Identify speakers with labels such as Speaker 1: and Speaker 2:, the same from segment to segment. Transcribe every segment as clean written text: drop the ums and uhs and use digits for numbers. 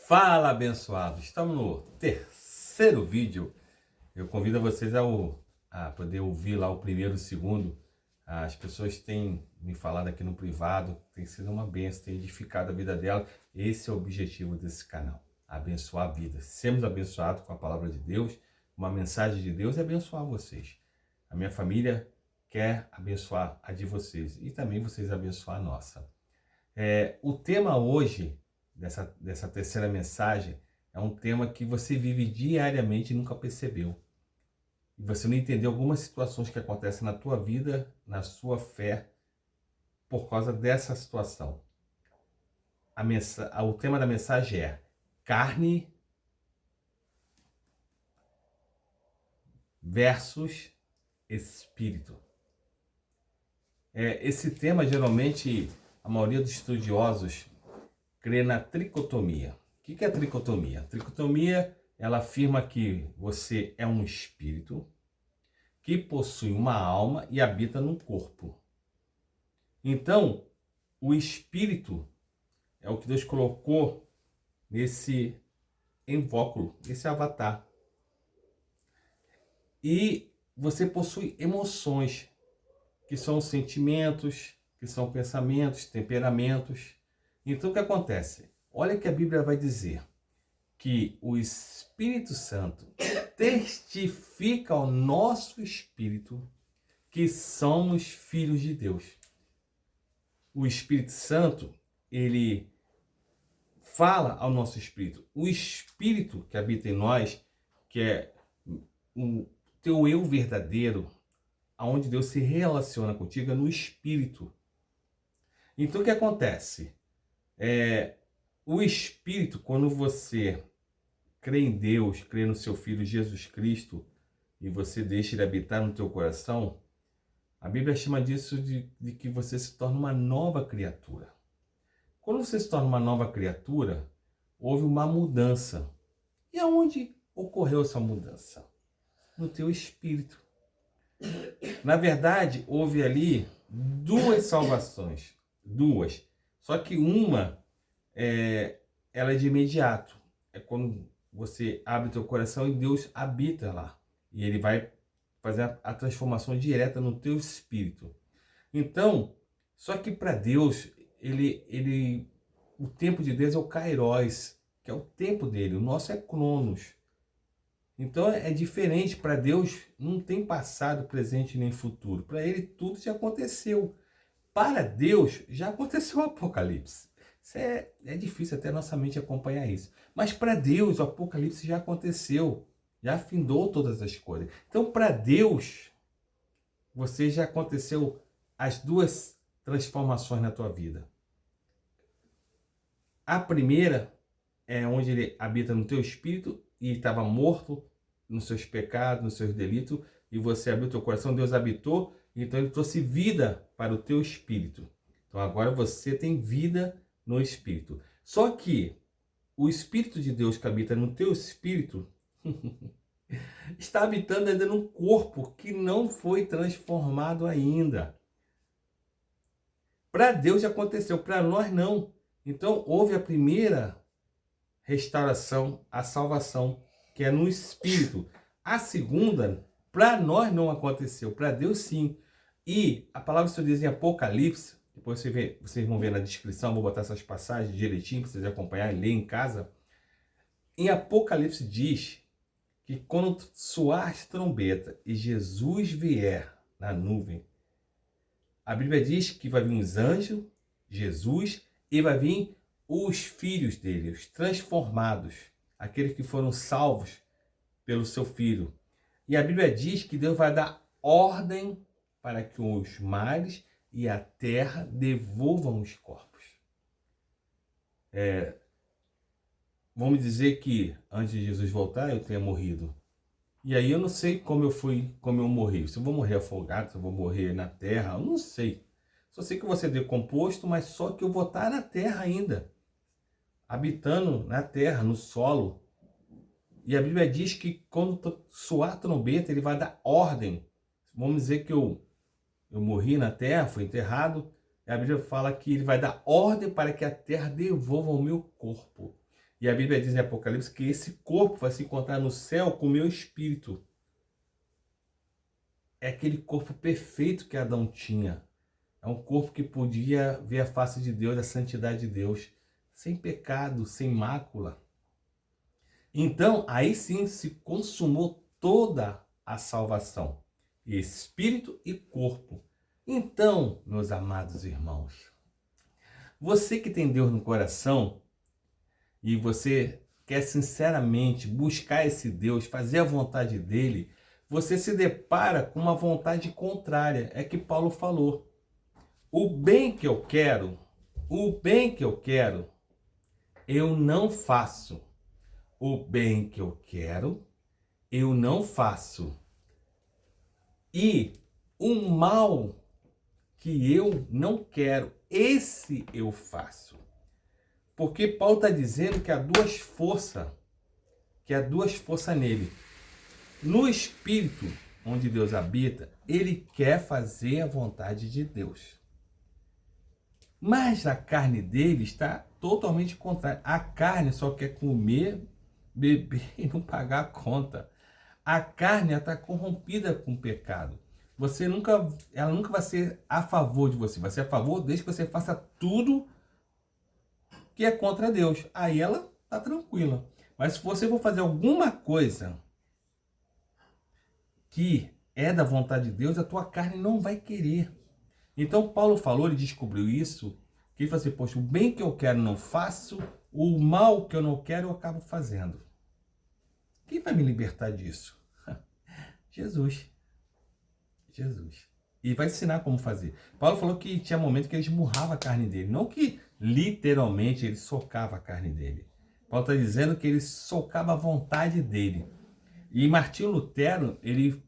Speaker 1: Fala, abençoados! Estamos no terceiro vídeo. Eu convido vocês a poder ouvir lá o primeiro e o segundo. As pessoas têm me falado aqui no privado, tem sido uma bênção, tem edificado a vida dela. Esse é o objetivo desse canal, abençoar vidas. Sermos abençoados com a palavra de Deus, uma mensagem de Deus e abençoar vocês. A minha família quer abençoar a de vocês e também vocês abençoar a nossa. O tema hoje, dessa terceira mensagem, é um tema que você vive diariamente e nunca percebeu. E você não entendeu algumas situações que acontecem na tua vida, na sua fé, por causa dessa situação. O tema da mensagem é carne versus espírito. Esse tema, geralmente, a maioria dos estudiosos crê na tricotomia. O que é a tricotomia? A tricotomia, ela afirma que você é um espírito que possui uma alma e habita no corpo. Então, o espírito é o que Deus colocou nesse invólucro, esse avatar. E você possui emoções, que são sentimentos, que são pensamentos, temperamentos. Então, o que acontece? Olha o que a Bíblia vai dizer, que o Espírito Santo testifica ao nosso espírito que somos filhos de Deus. O Espírito Santo, ele fala ao nosso espírito. O espírito que habita em nós, que é o teu eu verdadeiro, aonde Deus se relaciona contigo, é no espírito. Então, o que acontece? O espírito, quando você crê em Deus, crê no seu Filho Jesus Cristo, e você deixa ele habitar no teu coração, a Bíblia chama disso de que você se torna uma nova criatura. Quando você se torna uma nova criatura, houve uma mudança. E aonde ocorreu essa mudança? No teu espírito. Na verdade, houve ali duas salvações. Duas. Só que uma, ela é de imediato. É quando você abre teu coração e Deus habita lá. E Ele vai fazer a transformação direta no teu espírito. Então, só que para Deus, o tempo de Deus é o Kairos, que é o tempo dele. O nosso é Cronos. Então é diferente. Para Deus não tem passado, presente nem futuro. Para Ele tudo já aconteceu. Para Deus já aconteceu o Apocalipse. Isso é difícil até nossa mente acompanhar isso. Mas para Deus o Apocalipse já aconteceu. Já findou todas as coisas. Então para Deus, você já aconteceu as duas transformações na tua vida. A primeira é onde Ele habita no teu espírito e estava morto nos seus pecados, nos seus delitos, e você abriu o teu coração, Deus habitou, então Ele trouxe vida para o teu espírito. Então agora você tem vida no espírito. Só que o Espírito de Deus que habita no teu espírito está habitando ainda num corpo que não foi transformado ainda. Para Deus já aconteceu, para nós não. Então houve a primeira restauração, a salvação, que é no espírito. A segunda, para nós não aconteceu, para Deus sim. E a palavra do Senhor diz em Apocalipse, depois vocês vão ver na descrição, vou botar essas passagens direitinho para vocês acompanharem e ler em casa. Em Apocalipse diz que quando soar as trombetas e Jesus vier na nuvem, a Bíblia diz que vai vir os anjos, Jesus, e vai vir os filhos dele, os transformados, aqueles que foram salvos pelo seu filho. E a Bíblia diz que Deus vai dar ordem para que os mares e a terra devolvam os corpos. Vamos dizer que antes de Jesus voltar eu tenha morrido. E aí eu não sei como eu morri. Se eu vou morrer afogado, se eu vou morrer na terra, eu não sei. Só sei que eu vou ser decomposto, mas só que eu vou estar na terra ainda. Habitando na terra, no solo. E a Bíblia diz que quando soar a trombeta, Ele vai dar ordem. Vamos dizer que eu morri na terra, fui enterrado. E a Bíblia fala que Ele vai dar ordem para que a terra devolva o meu corpo. E a Bíblia diz em Apocalipse que esse corpo vai se encontrar no céu com o meu espírito. É aquele corpo perfeito que Adão tinha. É um corpo que podia ver a face de Deus, a santidade de Deus, sem pecado, sem mácula. Então, aí sim se consumou toda a salvação, espírito e corpo. Então, meus amados irmãos, você que tem Deus no coração e você quer sinceramente buscar esse Deus, fazer a vontade dele, você se depara com uma vontade contrária. É que Paulo falou: o bem que eu quero, eu não faço. O bem que eu quero, eu não faço. E o mal que eu não quero, esse eu faço. Porque Paulo está dizendo que há duas forças, nele. No Espírito, onde Deus habita, ele quer fazer a vontade de Deus. Mas a carne dele está totalmente contrária. A carne só quer comer, beber e não pagar a conta. A carne está corrompida com o pecado. Ela nunca vai ser a favor de você. Vai ser a favor desde que você faça tudo que é contra Deus. Aí ela está tranquila. Mas se você for fazer alguma coisa que é da vontade de Deus, a tua carne não vai querer. Então Paulo falou, ele descobriu isso, que ele falou assim: poxa, o bem que eu quero não faço, o mal que eu não quero eu acabo fazendo. Quem vai me libertar disso? Jesus. E vai ensinar como fazer. Paulo falou que tinha momentos que ele esmurrava a carne dele. Não que literalmente ele socava a carne dele. Paulo está dizendo que ele socava a vontade dele. E Martinho Lutero, ele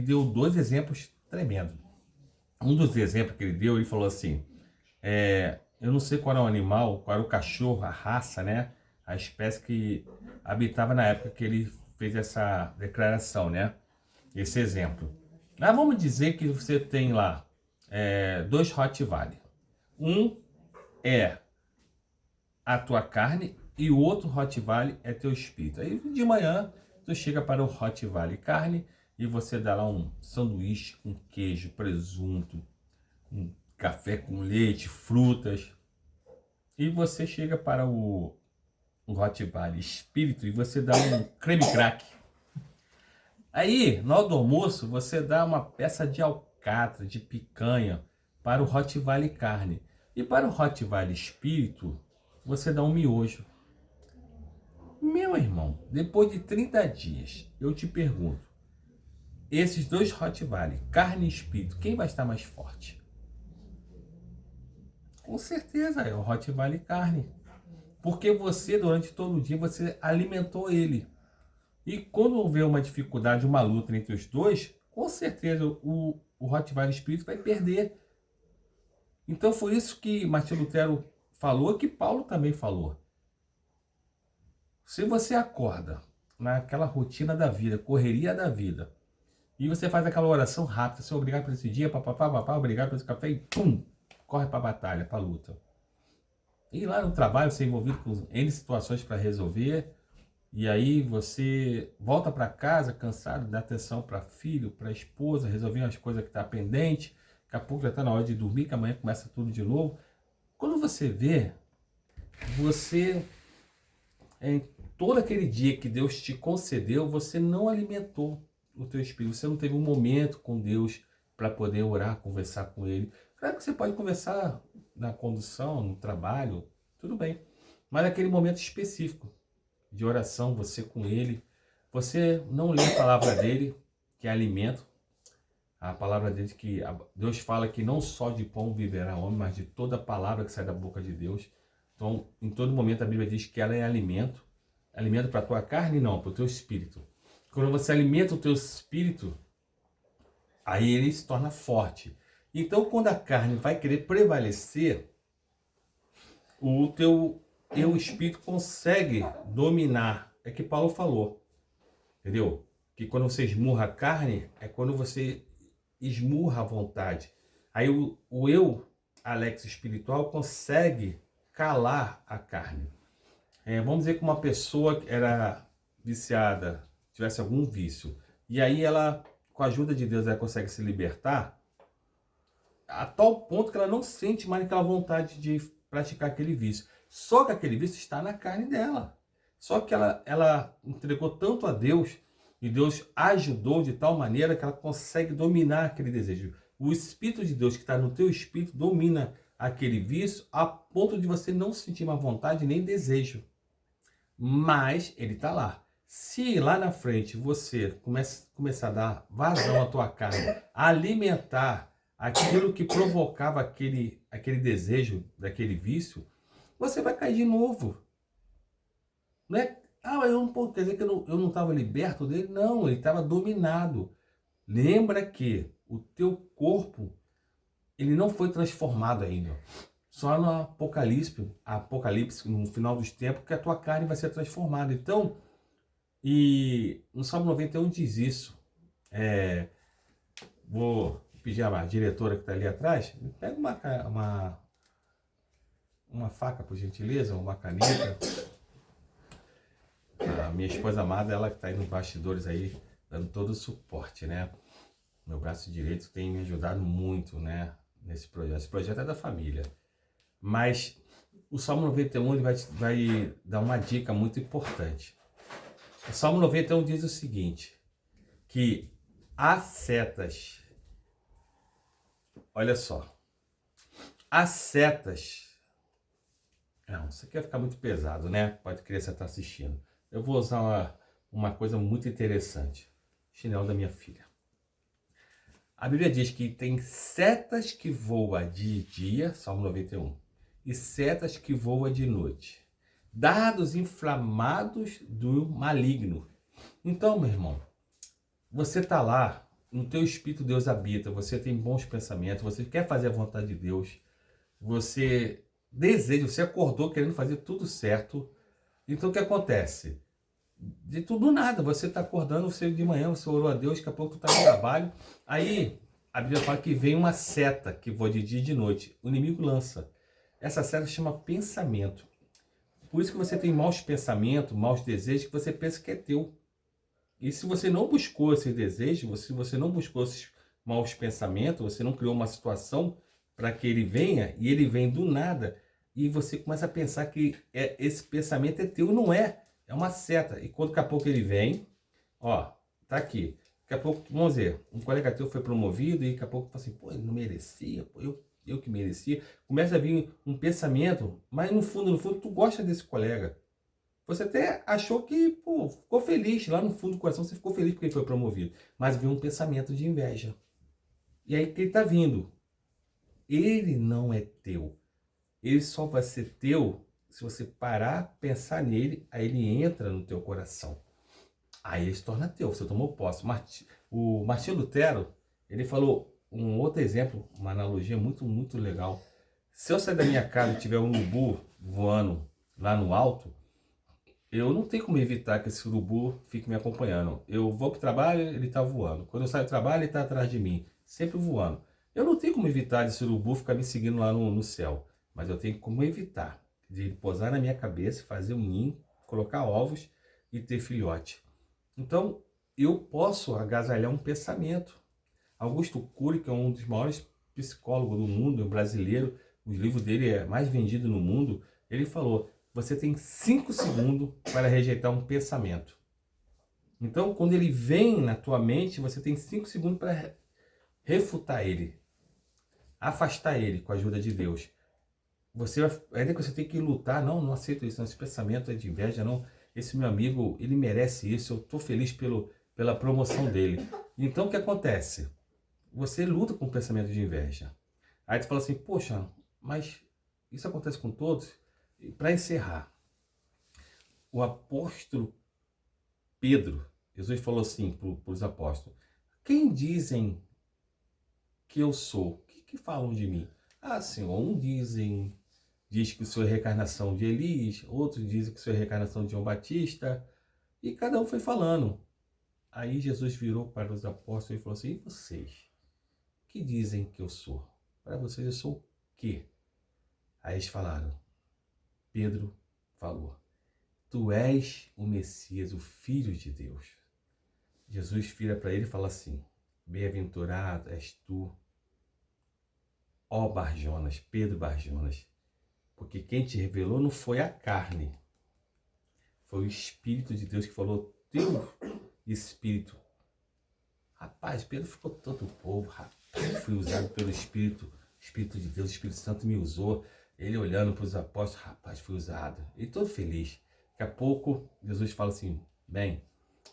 Speaker 1: deu dois exemplos tremendos. Um dos exemplos que ele deu, ele falou assim: eu não sei qual era o animal, qual era o cachorro, a raça, né? A espécie que habitava na época que ele fez essa declaração, né? Esse exemplo. Mas vamos dizer que você tem lá dois Rottweiler. Um é a tua carne e o outro Rottweiler é teu espírito. Aí de manhã tu chega para o Rottweiler carne e você dá lá um sanduíche com queijo, presunto, um café com leite, frutas. E você chega para o Rottweiler espírito e você dá um creme crack. Aí, na hora do almoço, você dá uma peça de alcatra, de picanha, para o Rottweiler carne. E para o Rottweiler espírito, você dá um miojo. Meu irmão, depois de 30 dias, eu te pergunto, esses dois Rottweiler, carne e espírito, quem vai estar mais forte? Com certeza é o Rottweiler carne. Porque você, durante todo o dia, você alimentou ele. E quando houver uma dificuldade, uma luta entre os dois, com certeza o Rottweiler espírito vai perder. Então foi isso que Martinho Lutero falou, que Paulo também falou. Se você acorda naquela rotina da vida, correria da vida, e você faz aquela oração rápida: Senhor, obrigado por esse dia, papapá, obrigado por esse café, e pum, corre para a batalha, para a luta. E lá no trabalho, você é envolvido com N situações para resolver, e aí você volta para casa cansado, dá atenção para filho, para esposa, resolver as coisas que estão pendentes, daqui a pouco já está na hora de dormir, que amanhã começa tudo de novo. Quando você vê, você, em todo aquele dia que Deus te concedeu, você não alimentou o teu espírito, você não teve um momento com Deus para poder orar, conversar com Ele. Claro que você pode conversar na condução, no trabalho, tudo bem, mas aquele momento específico de oração, você com Ele, você não lê a palavra dele, que é alimento, a palavra dele que Deus fala que não só de pão viverá o homem, mas de toda palavra que sai da boca de Deus. Então, em todo momento a Bíblia diz que ela é alimento para a tua carne, não, para o teu espírito. Quando você alimenta o teu espírito, aí ele se torna forte. Então, quando a carne vai querer prevalecer, o teu espírito consegue dominar. É que Paulo falou, entendeu? Que quando você esmurra a carne, é quando você esmurra a vontade. Aí o eu, Alex espiritual, consegue calar a carne. Vamos dizer que uma pessoa que era viciada, tivesse algum vício, e aí ela, com a ajuda de Deus, ela consegue se libertar, a tal ponto que ela não sente mais aquela vontade de praticar aquele vício. Só que aquele vício está na carne dela. Só que ela entregou tanto a Deus, e Deus ajudou de tal maneira que ela consegue dominar aquele desejo. O Espírito de Deus que está no teu espírito domina aquele vício a ponto de você não sentir mais vontade nem desejo. Mas ele está lá. Se lá na frente você começar a dar vazão à tua carne, a alimentar aquilo que provocava aquele desejo daquele vício, você vai cair de novo. Não é? Mas eu não, pô, quer dizer que eu não estava liberto dele? Não, ele estava dominado. Lembra que o teu corpo, ele não foi transformado ainda. Só no Apocalipse, no final dos tempos, que a tua carne vai ser transformada. Então, e no Salmo 91 diz isso. Vou pedir à diretora que está ali atrás, pega uma faca, por gentileza, uma caneta. A minha esposa amada, ela que está aí nos bastidores aí, dando todo o suporte, né? Meu braço direito tem me ajudado muito, né? Nesse projeto. Esse projeto é da família. Mas o Salmo 91 ele vai dar uma dica muito importante. O Salmo 91 diz o seguinte, que as setas, olha só, as setas, não, isso aqui vai ficar muito pesado, né? Pode criança estar assistindo. Eu vou usar uma coisa muito interessante, chinelo da minha filha. A Bíblia diz que tem setas que voam de dia, Salmo 91, e setas que voam de noite, dardos inflamados do maligno. Então, meu irmão, você está lá, no teu espírito Deus habita, você tem bons pensamentos, você quer fazer a vontade de Deus, você deseja, você acordou querendo fazer tudo certo. Então o que acontece? De tudo nada, você está acordando, você de manhã, você orou a Deus, daqui a pouco tu está no trabalho, aí a Bíblia fala que vem uma seta que voa de dia e de noite, o inimigo lança. Essa seta chama pensamento. Por isso que você tem maus pensamentos, maus desejos, que você pensa que é teu. E se você não buscou esse desejo, se você não buscou esses maus pensamentos, você não criou uma situação para que ele venha, e ele vem do nada, e você começa a pensar que esse pensamento é teu, não é. É uma seta. E quando daqui a pouco ele vem, ó, tá aqui. Daqui a pouco, vamos dizer, um colega teu foi promovido e daqui a pouco fala assim, pô, ele não merecia, pô, eu que merecia. Começa a vir um pensamento, mas no fundo, tu gosta desse colega. Você até achou que, pô, ficou feliz. Lá no fundo do coração você ficou feliz porque ele foi promovido. Mas veio um pensamento de inveja. E aí que ele tá vindo. Ele não é teu. Ele só vai ser teu se você parar, pensar nele, aí ele entra no teu coração. Aí ele se torna teu, você tomou posse. O Martinho Lutero, ele falou um outro exemplo, uma analogia muito, muito legal. Se eu sair da minha casa e tiver um urubu voando lá no alto, eu não tenho como evitar que esse urubu fique me acompanhando. Eu vou para o trabalho, ele está voando. Quando eu saio do trabalho, ele está atrás de mim, sempre voando. Eu não tenho como evitar esse urubu ficar me seguindo lá no céu, mas eu tenho como evitar de ele pousar na minha cabeça, fazer um ninho, colocar ovos e ter filhote. Então, eu posso agasalhar um pensamento. Augusto Cury, que é um dos maiores psicólogos do mundo, brasileiro, o livro dele é mais vendido no mundo, ele falou: você tem 5 segundos para rejeitar um pensamento. Então, quando ele vem na tua mente, você tem 5 segundos para refutar ele, afastar ele com a ajuda de Deus. Ainda que você tem que lutar, não aceito isso, não, esse pensamento é de inveja, não. Esse meu amigo, ele merece isso, eu estou feliz pela promoção dele. Então, o que acontece? Você luta com o pensamento de inveja. Aí tu fala assim, poxa, mas isso acontece com todos? Para encerrar, o apóstolo Pedro, Jesus falou assim para os apóstolos: quem dizem que eu sou? O que falam de mim? Ah, Senhor, diz que o Senhor é reencarnação de Elias, outros dizem que o Senhor é reencarnação de João Batista, e cada um foi falando. Aí Jesus virou para os apóstolos e falou assim: e vocês? Que dizem que eu sou? Para vocês eu sou o quê? Aí eles falaram, Pedro falou: tu és o Messias, o Filho de Deus. Jesus vira para ele e fala assim, bem-aventurado és tu, ó Barjonas, Pedro Barjonas, porque quem te revelou não foi a carne, foi o Espírito de Deus que falou, teu Espírito. Rapaz, Pedro ficou todo povo, rapaz, fui usado pelo Espírito de Deus, o Espírito Santo me usou. Ele olhando para os apóstolos, rapaz, fui usado. E todo feliz. Daqui a pouco, Jesus fala assim, bem,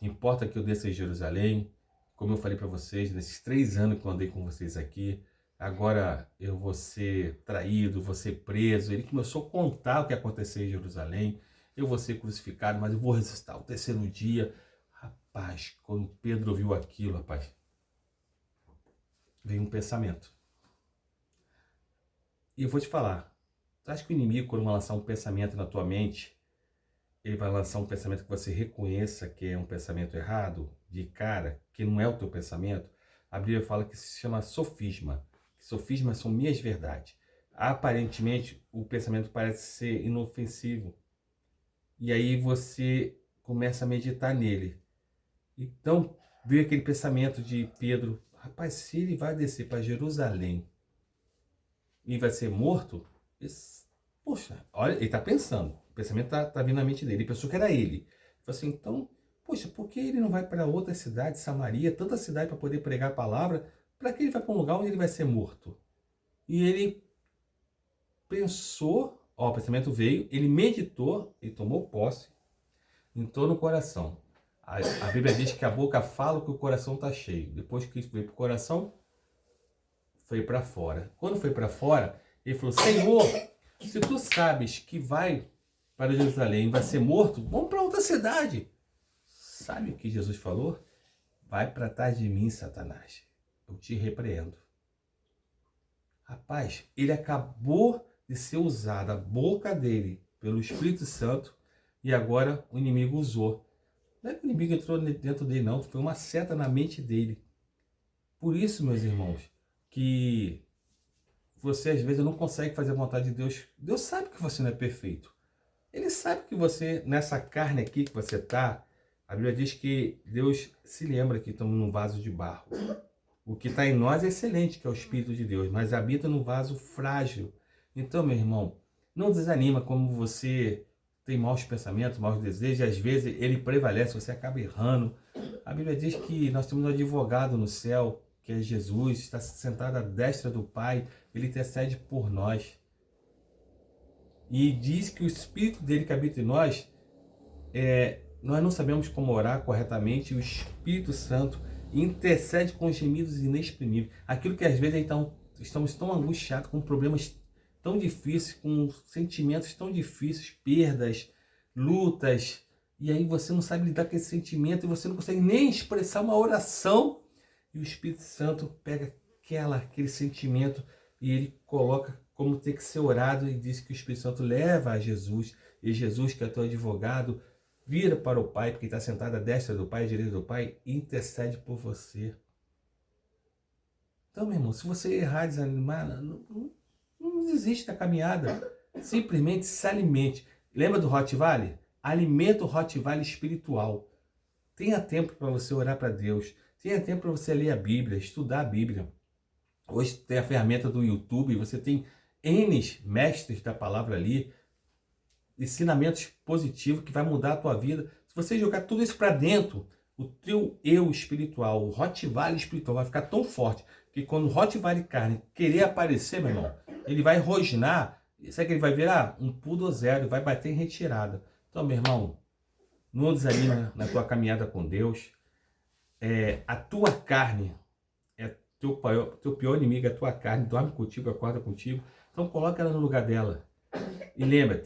Speaker 1: importa que eu desça em Jerusalém, como eu falei para vocês, nesses 3 anos que eu andei com vocês aqui, agora eu vou ser traído, vou ser preso. Ele começou a contar o que aconteceu em Jerusalém, eu vou ser crucificado, mas eu vou ressuscitar o 3º dia. Rapaz, quando Pedro ouviu aquilo, rapaz, veio um pensamento. E eu vou te falar, tu acha que o inimigo, quando vai lançar um pensamento na tua mente, ele vai lançar um pensamento que você reconheça que é um pensamento errado, de cara, que não é o teu pensamento? A Bíblia fala que se chama sofisma. Sofisma são meias verdades. Aparentemente, o pensamento parece ser inofensivo. E aí você começa a meditar nele. Então, veio aquele pensamento de Pedro, rapaz, se ele vai descer para Jerusalém e vai ser morto, poxa, olha, ele está pensando, o pensamento tá vindo na mente dele, ele pensou que era ele. Ele falou assim, então, poxa, por que ele não vai para outra cidade, Samaria, tanta cidade para poder pregar a palavra, para que ele vai para um lugar onde ele vai ser morto? E ele pensou, ó, o pensamento veio, ele meditou e tomou posse, entrou no coração. A Bíblia diz que a boca fala que o coração está cheio. Depois que isso veio para o coração, foi para fora. Quando foi para fora, ele falou, Senhor, se tu sabes que vai para Jerusalém e vai ser morto, vamos para outra cidade. Sabe o que Jesus falou? Vai para trás de mim, Satanás. Eu te repreendo. Rapaz, ele acabou de ser usado, a boca dele, pelo Espírito Santo, e agora o inimigo usou. Não é que o inimigo entrou dentro dele, não. Foi uma seta na mente dele. Por isso, meus irmãos, que você às vezes não consegue fazer a vontade de Deus. Deus sabe que você não é perfeito. Ele sabe que você, nessa carne aqui que você está, a Bíblia diz que Deus se lembra que estamos num vaso de barro. O que está em nós é excelente, que é o Espírito de Deus, mas habita num vaso frágil. Então, meu irmão, não desanima como você tem maus pensamentos, maus desejos, e às vezes ele prevalece, você acaba errando. A Bíblia diz que nós temos um advogado no céu, que é Jesus, está sentado à destra do Pai, ele intercede por nós. E diz que o Espírito dele que habita em nós, nós não sabemos como orar corretamente, o Espírito Santo intercede com gemidos inexprimíveis. Aquilo que às vezes estamos tão angustiados, com problemas tão difíceis, com sentimentos tão difíceis, perdas, lutas, e aí você não sabe lidar com esse sentimento e você não consegue nem expressar uma oração, e o Espírito Santo pega aquele sentimento e ele coloca como tem que ser orado, e diz que o Espírito Santo leva a Jesus, e Jesus, que é teu advogado, vira para o Pai, porque está sentado à destra do Pai, à direita do Pai, e intercede por você. Então, meu irmão, se você errar, desanimar, não desiste da caminhada. Simplesmente se alimente. Lembra do Rottweiler? Alimenta o Rottweiler espiritual. Tenha tempo para você orar para Deus. Tenha tempo para você ler a Bíblia, estudar a Bíblia. Hoje tem a ferramenta do YouTube, você tem N mestres da palavra ali, ensinamentos positivos que vai mudar a tua vida. Se você jogar tudo isso para dentro, o teu eu espiritual, o Rottweiler espiritual vai ficar tão forte que quando o Rottweiler carne querer aparecer, meu irmão, ele vai rosnar, sabe que ele vai virar? Um poodle zero, vai bater em retirada. Então, meu irmão, não desanima na tua caminhada com Deus. A tua carne é teu pior inimigo, é a tua carne, dorme contigo, acorda contigo. Então coloca ela no lugar dela. E lembra,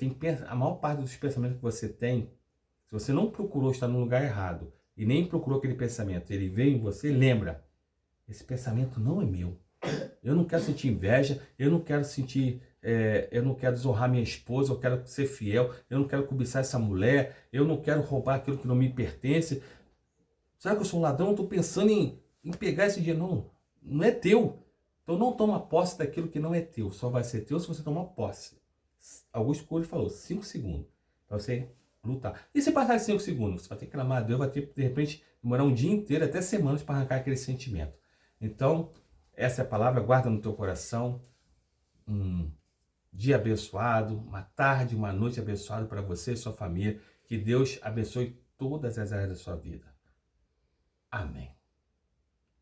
Speaker 1: a maior parte dos pensamentos que você tem, se você não procurou estar no lugar errado e nem procurou aquele pensamento, ele veio em você, lembra, esse pensamento não é meu. Eu não quero sentir inveja, eu não quero desonrar minha esposa, eu quero ser fiel, eu não quero cobiçar essa mulher, eu não quero roubar aquilo que não me pertence. Será que eu sou um ladrão? Eu estou pensando em pegar esse dinheiro. Não, não é teu. Então não toma posse daquilo que não é teu. Só vai ser teu se você tomar posse. Augusto Cury falou, 5 segundos para você lutar. E se passar de 5 segundos? Você vai ter que clamar a Deus, vai ter de repente demorar um dia inteiro, até semanas, para arrancar aquele sentimento. Então, essa é a palavra, guarda no teu coração. Um dia abençoado, uma tarde, uma noite abençoada para você e sua família. Que Deus abençoe todas as áreas da sua vida. Amém.